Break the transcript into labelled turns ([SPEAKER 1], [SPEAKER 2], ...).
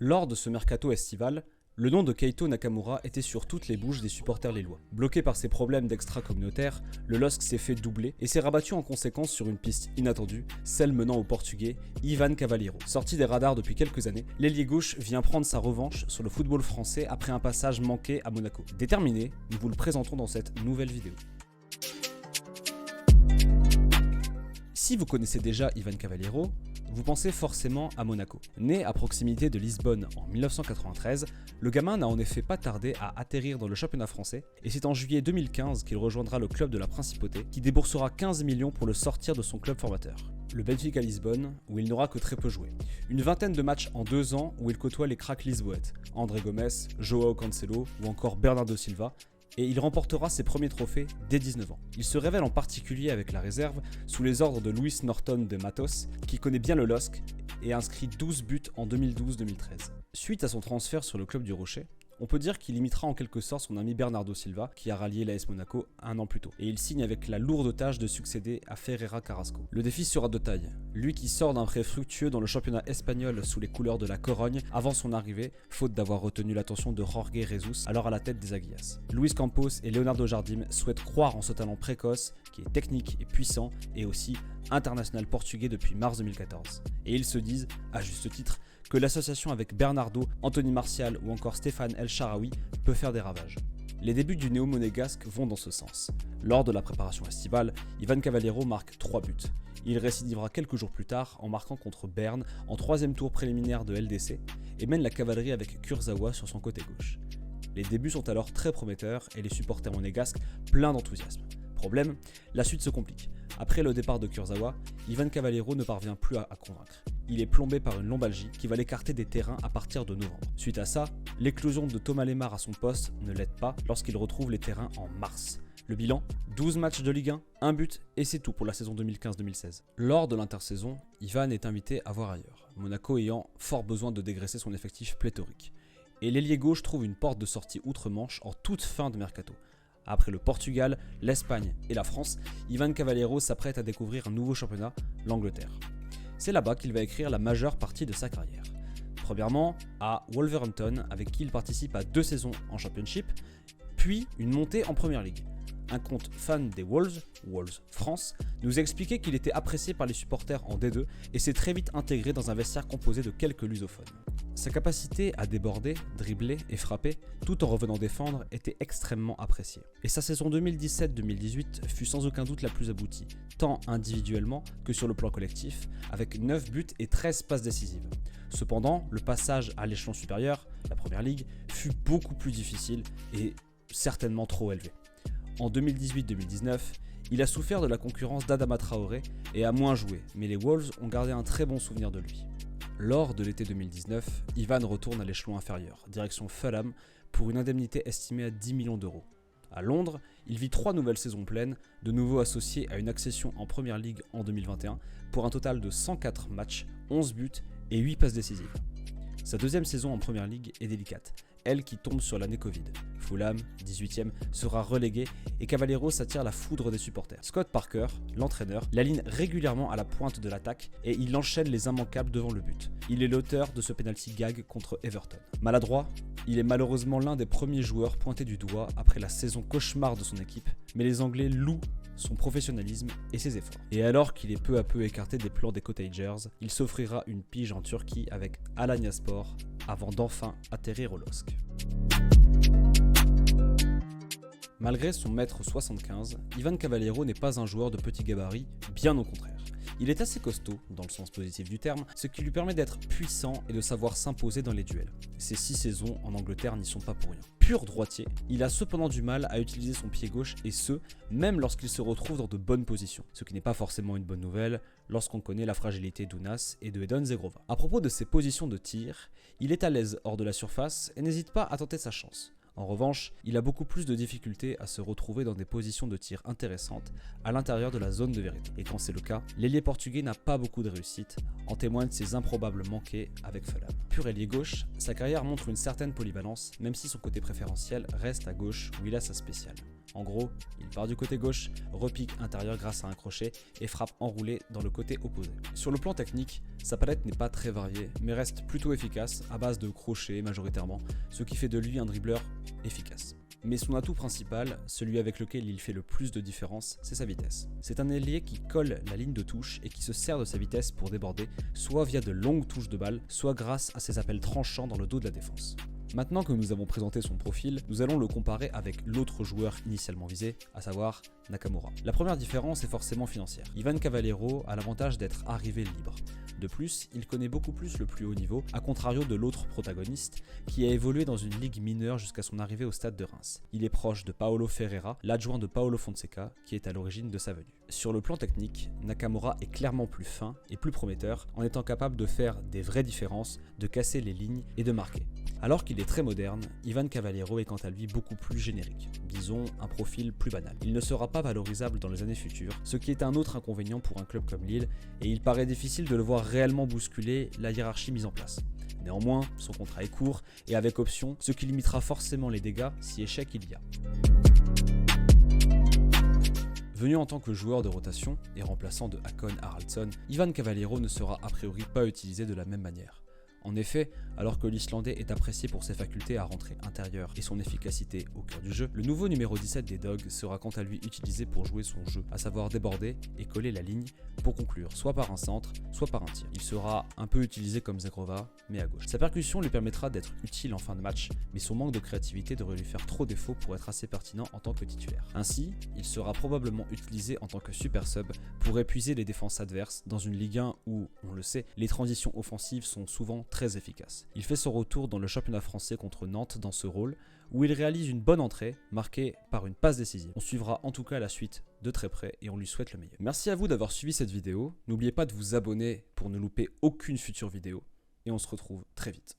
[SPEAKER 1] Lors de ce mercato estival, le nom de Keito Nakamura était sur toutes les bouches des supporters lillois. Bloqué par ses problèmes d'extra-communautaire, le LOSC s'est fait doubler et s'est rabattu en conséquence sur une piste inattendue, celle menant au portugais Ivan Cavaleiro. Sorti des radars depuis quelques années, l'ailier gauche vient prendre sa revanche sur le football français après un passage manqué à Monaco. Déterminé, nous vous le présentons dans cette nouvelle vidéo. Si vous connaissez déjà Ivan Cavaleiro, vous pensez forcément à Monaco. Né à proximité de Lisbonne en 1993, le gamin n'a en effet pas tardé à atterrir dans le championnat français et c'est en juillet 2015 qu'il rejoindra le club de la Principauté qui déboursera 15 millions pour le sortir de son club formateur. Le Benfica Lisbonne, où il n'aura que très peu joué. Une vingtaine de matchs en 2 ans où il côtoie les cracks lisboètes, André Gomes, João Cancelo ou encore Bernardo Silva, et il remportera ses premiers trophées dès 19 ans. Il se révèle en particulier avec la réserve sous les ordres de Luis Norton de Matos, qui connaît bien le LOSC et inscrit 12 buts en 2012-2013. Suite à son transfert sur le club du Rocher, on peut dire qu'il imitera en quelque sorte son ami Bernardo Silva, qui a rallié l'AS Monaco un an plus tôt, et il signe avec la lourde tâche de succéder à Ferreira Carrasco. Le défi sera de taille, lui qui sort d'un prêt fructueux dans le championnat espagnol sous les couleurs de la Corogne avant son arrivée, faute d'avoir retenu l'attention de Jorge Jesus, alors à la tête des Aguilas. Luis Campos et Leonardo Jardim souhaitent croire en ce talent précoce, qui est technique et puissant, et aussi international portugais depuis mars 2014. Et ils se disent, à juste titre, que l'association avec Bernardo, Anthony Martial ou encore Stéphane El Shaarawy peut faire des ravages. Les débuts du néo-monégasque vont dans ce sens. Lors de la préparation estivale, Ivan Cavaleiro marque 3 buts. Il récidivera quelques jours plus tard en marquant contre Berne en 3e tour préliminaire de LDC et mène la cavalerie avec Kurzawa sur son côté gauche. Les débuts sont alors très prometteurs et les supporters monégasques pleins d'enthousiasme. Problème, la suite se complique. Après le départ de Kurzawa, Ivan Cavaleiro ne parvient plus à convaincre. Il est plombé par une lombalgie qui va l'écarter des terrains à partir de novembre. Suite à ça, l'éclosion de Thomas Lemar à son poste ne l'aide pas lorsqu'il retrouve les terrains en mars. Le bilan, 12 matchs de Ligue 1, 1 but et c'est tout pour la saison 2015-2016. Lors de l'intersaison, Ivan est invité à voir ailleurs, Monaco ayant fort besoin de dégraisser son effectif pléthorique. Et l'ailier gauche trouve une porte de sortie outre-Manche en toute fin de mercato. Après le Portugal, l'Espagne et la France, Ivan Cavaleiro s'apprête à découvrir un nouveau championnat, l'Angleterre. C'est là-bas qu'il va écrire la majeure partie de sa carrière. Premièrement, à Wolverhampton, avec qui il participe à 2 saisons en Championship, puis une montée en Premier League. Un compte fan des Wolves, Wolves France, nous a expliqué qu'il était apprécié par les supporters en D2 et s'est très vite intégré dans un vestiaire composé de quelques lusophones. Sa capacité à déborder, dribbler et frapper, tout en revenant défendre, était extrêmement appréciée. Et sa saison 2017-2018 fut sans aucun doute la plus aboutie, tant individuellement que sur le plan collectif, avec 9 buts et 13 passes décisives. Cependant, le passage à l'échelon supérieur, la Première Ligue, fut beaucoup plus difficile et certainement trop élevé. En 2018-2019, il a souffert de la concurrence d'Adama Traoré et a moins joué, mais les Wolves ont gardé un très bon souvenir de lui. Lors de l'été 2019, Ivan retourne à l'échelon inférieur, direction Fulham, pour une indemnité estimée à 10 millions d'euros. À Londres, il vit 3 nouvelles saisons pleines, de nouveau associées à une accession en Premier League en 2021, pour un total de 104 matchs, 11 buts et 8 passes décisives. Sa deuxième saison en Premier League est délicate, elle qui tombe sur l'année Covid. Fulham, 18e, sera relégué et Cavaleiro s'attire la foudre des supporters. Scott Parker, l'entraîneur, l'aligne régulièrement à la pointe de l'attaque et il enchaîne les immanquables devant le but. Il est l'auteur de ce penalty gag contre Everton. Maladroit, il est malheureusement l'un des premiers joueurs pointés du doigt après la saison cauchemar de son équipe, mais les Anglais louent son professionnalisme et ses efforts. Et alors qu'il est peu à peu écarté des plans des Cottagers, il s'offrira une pige en Turquie avec Alanyaspor avant d'enfin atterrir au LOSC. Malgré son mètre 75, Ivan Cavaleiro n'est pas un joueur de petit gabarit, bien au contraire. Il est assez costaud, dans le sens positif du terme, ce qui lui permet d'être puissant et de savoir s'imposer dans les duels. Ses 6 saisons en Angleterre n'y sont pas pour rien. Pur droitier, il a cependant du mal à utiliser son pied gauche et ce, même lorsqu'il se retrouve dans de bonnes positions. Ce qui n'est pas forcément une bonne nouvelle lorsqu'on connaît la fragilité d'Ounas et de Edon Zegrova. À propos de ses positions de tir, il est à l'aise hors de la surface et n'hésite pas à tenter sa chance. En revanche, il a beaucoup plus de difficultés à se retrouver dans des positions de tir intéressantes à l'intérieur de la zone de vérité. Et quand c'est le cas, l'ailier portugais n'a pas beaucoup de réussite, en témoignent ses improbables manqués avec Fulham. Pur ailier gauche, sa carrière montre une certaine polyvalence, même si son côté préférentiel reste à gauche où il a sa spéciale. En gros, il part du côté gauche, repique intérieur grâce à un crochet et frappe enroulé dans le côté opposé. Sur le plan technique, sa palette n'est pas très variée, mais reste plutôt efficace à base de crochets majoritairement, ce qui fait de lui un dribbleur efficace. Mais son atout principal, celui avec lequel il fait le plus de différence, c'est sa vitesse. C'est un ailier qui colle la ligne de touche et qui se sert de sa vitesse pour déborder, soit via de longues touches de balle, soit grâce à ses appels tranchants dans le dos de la défense. Maintenant que nous avons présenté son profil, nous allons le comparer avec l'autre joueur initialement visé, à savoir Nakamura. La première différence est forcément financière. Ivan Cavallero a l'avantage d'être arrivé libre. De plus, il connaît beaucoup plus le plus haut niveau, à contrario de l'autre protagoniste, qui a évolué dans une ligue mineure jusqu'à son arrivée au stade de Reims. Il est proche de Paulo Ferreira, l'adjoint de Paulo Fonseca, qui est à l'origine de sa venue. Sur le plan technique, Nakamura est clairement plus fin et plus prometteur, en étant capable de faire des vraies différences, de casser les lignes et de marquer. Alors qu'il est très moderne, Ivan Cavallero est quant à lui beaucoup plus générique, disons un profil plus banal. Il ne sera pas valorisable dans les années futures, ce qui est un autre inconvénient pour un club comme Lille, et il paraît difficile de le voir réellement bousculer la hiérarchie mise en place. Néanmoins, son contrat est court et avec option, ce qui limitera forcément les dégâts si échec il y a. Venu en tant que joueur de rotation et remplaçant de Hakon Haraldsson, Ivan Cavallero ne sera a priori pas utilisé de la même manière. En effet, alors que l'Islandais est apprécié pour ses facultés à rentrer intérieur et son efficacité au cœur du jeu, le nouveau numéro 17 des Dogs sera quant à lui utilisé pour jouer son jeu, à savoir déborder et coller la ligne pour conclure soit par un centre, soit par un tir. Il sera un peu utilisé comme Zagrova, mais à gauche. Sa percussion lui permettra d'être utile en fin de match, mais son manque de créativité devrait lui faire trop défaut pour être assez pertinent en tant que titulaire. Ainsi, il sera probablement utilisé en tant que super sub pour épuiser les défenses adverses dans une Ligue 1 où, on le sait, les transitions offensives sont souvent très efficace. Il fait son retour dans le championnat français contre Nantes dans ce rôle, où il réalise une bonne entrée, marquée par une passe décisive. On suivra en tout cas la suite de très près et on lui souhaite le meilleur. Merci à vous d'avoir suivi cette vidéo, n'oubliez pas de vous abonner pour ne louper aucune future vidéo, et on se retrouve très vite.